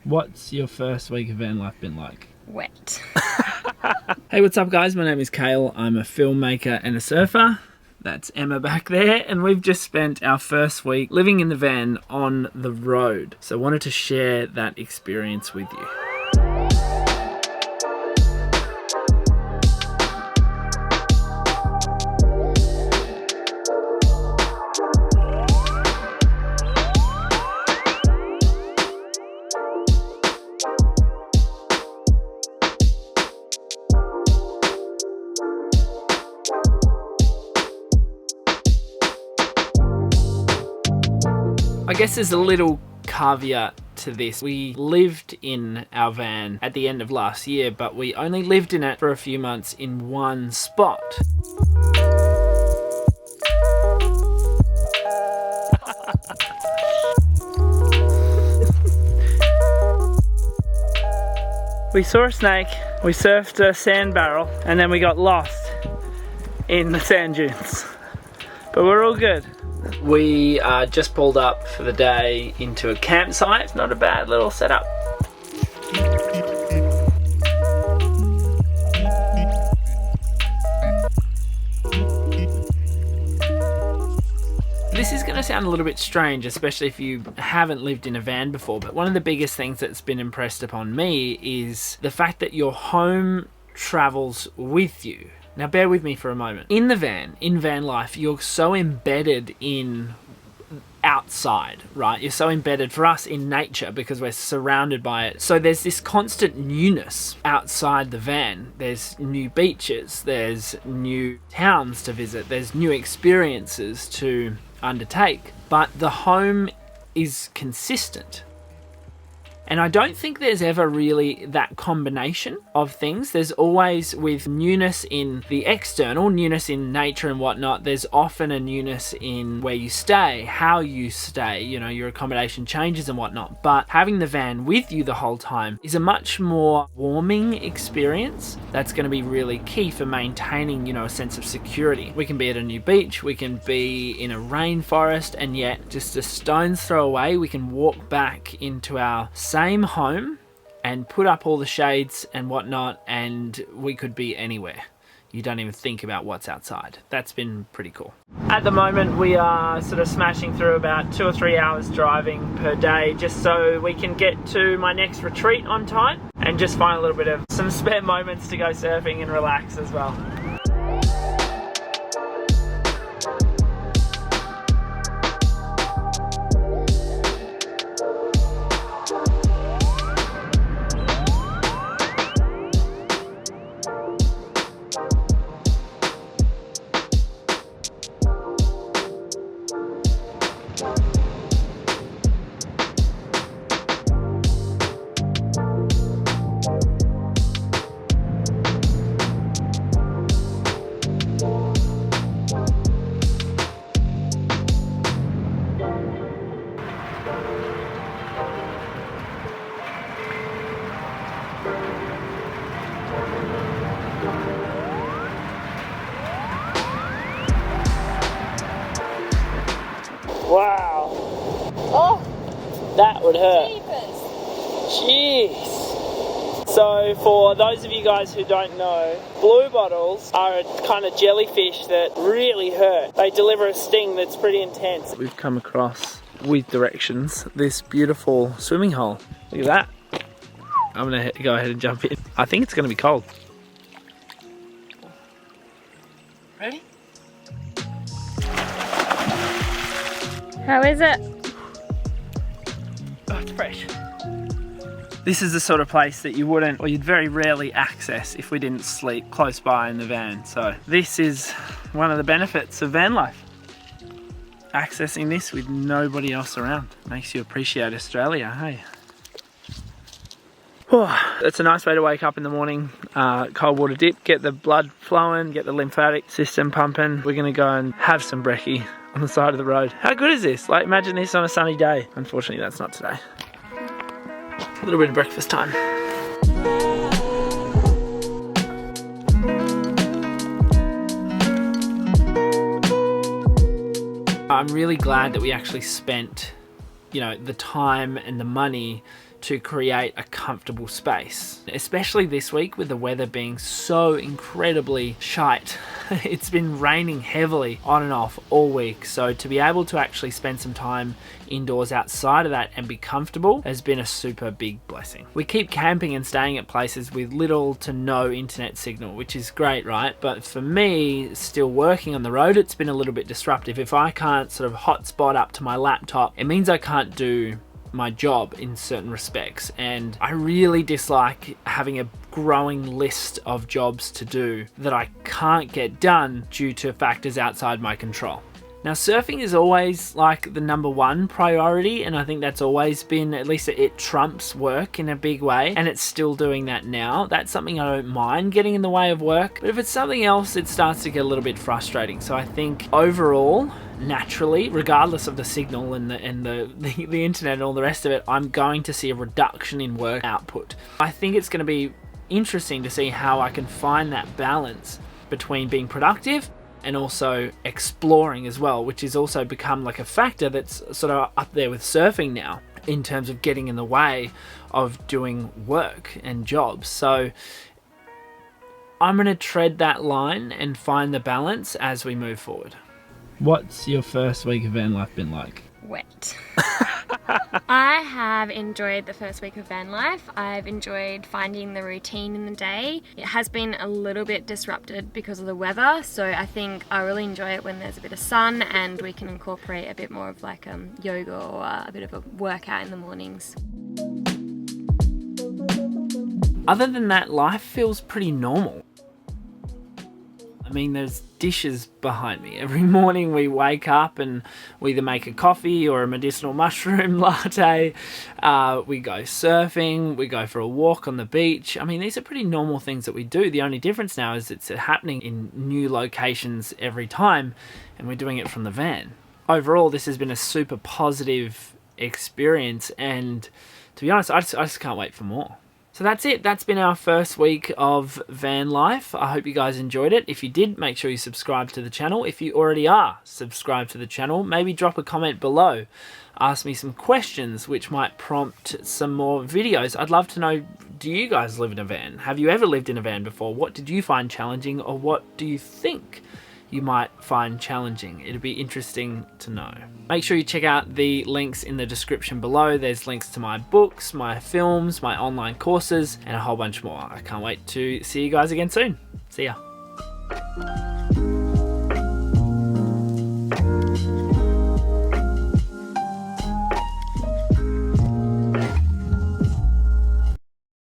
What's your first week of van life been like? Wet. Hey, what's up guys? My name is Kale. I'm a filmmaker and a surfer. That's Emma back there, and we've just spent our first week living in the van on the road. So I wanted to share that experience with you. I guess there's a little caveat to this. We lived in our van at the end of last year, but we only lived in it for a few months in one spot. We saw a snake, we surfed a sand barrel, and then we got lost in the sand dunes. But we're all good. We just pulled up for the day into a campsite. Not a bad little setup. This is going to sound a little bit strange, especially if you haven't lived in a van before, but one of the biggest things that's been impressed upon me is the fact that your home travels with you. Now bear with me for a moment. In the van, in van life, you're so embedded in outside, right? You're so embedded, for us, in nature because we're surrounded by it. So there's this constant newness outside the van. There's new beaches, there's new towns to visit, there's new experiences to undertake. But the home is consistent. And I don't think there's ever really that combination of things. There's always, with newness in the external, newness in nature and whatnot, there's often a newness in where you stay, how you stay, you know, your accommodation changes and whatnot. But having the van with you the whole time is a much more warming experience. That's going to be really key for maintaining, you know, a sense of security. We can be at a new beach, we can be in a rainforest, and yet just a stone's throw away, we can walk back into our same home and put up all the shades and whatnot, and we could be anywhere. You don't even think about what's outside. That's been pretty cool. At the moment we are sort of smashing through about 2 or 3 hours driving per day, just so we can get to my next retreat on time and just find a little bit of some spare moments to go surfing and relax as well. Wow. Oh, that would hurt. Jeez. So for those of you guys who don't know, blue bottles are a kind of jellyfish that really hurt. They deliver a sting that's pretty intense. We've come across, with directions, this beautiful swimming hole. Look at that. I'm gonna go ahead and jump in. I think it's gonna be cold. Ready? How is it? Oh, it's fresh. This is the sort of place that you wouldn't, or you'd very rarely access if we didn't sleep close by in the van. So this is one of the benefits of van life. Accessing this with nobody else around. Makes you appreciate Australia, hey? It's a nice way to wake up in the morning, cold water dip, get the blood flowing, get the lymphatic system pumping. We're gonna go and have some brekkie on the side of the road. How good is this? Like, imagine this on a sunny day. Unfortunately, that's not today. A little bit of breakfast time. I'm really glad that we actually spent, you know, the time and the money to create a comfortable space. Especially this week with the weather being so incredibly shite. It's been raining heavily on and off all week, so to be able to actually spend some time indoors outside of that and be comfortable has been a super big blessing. We keep camping and staying at places with little to no internet signal, which is great, right? But for me, still working on the road, it's been a little bit disruptive. If I can't sort of hotspot up to my laptop, it means I can't do my job in certain respects, and I really dislike having a growing list of jobs to do that I can't get done due to factors outside my control. Now, surfing is always like the number one priority, and I think that's always been, at least it trumps work in a big way, and it's still doing that now. That's something I don't mind getting in the way of work, but if it's something else, it starts to get a little bit frustrating. So I think overall, naturally, regardless of the signal and the internet and all the rest of it, I'm going to see a reduction in work output. I think it's going to be interesting to see how I can find that balance between being productive and also exploring as well, which has also become like a factor that's sort of up there with surfing now in terms of getting in the way of doing work and jobs. So I'm going to tread that line and find the balance as we move forward. What's your first week of van life been like? Wet. I have enjoyed the first week of van life. I've enjoyed finding the routine in the day. It has been a little bit disrupted because of the weather, so I think I really enjoy it when there's a bit of sun and we can incorporate a bit more of like yoga or a bit of a workout in the mornings. Other than that, life feels pretty normal. I mean, there's dishes behind me. Every morning we wake up and we either make a coffee or a medicinal mushroom latte. We go surfing, we go for a walk on the beach. I mean, these are pretty normal things that we do. The only difference now is it's happening in new locations every time, and we're doing it from the van. Overall, this has been a super positive experience, and to be honest, I just can't wait for more. So that's it. That's been our first week of van life. I hope you guys enjoyed it. If you did, make sure you subscribe to the channel. If you already are subscribed to the channel, maybe drop a comment below. Ask me some questions which might prompt some more videos. I'd love to know, do you guys live in a van? Have you ever lived in a van before? What did you find challenging, or what do you think you might find challenging? It'd be interesting to know. Make sure you check out the links in the description below. There's links to my books, my films, my online courses, and a whole bunch more. I can't wait to see you guys again soon. See ya.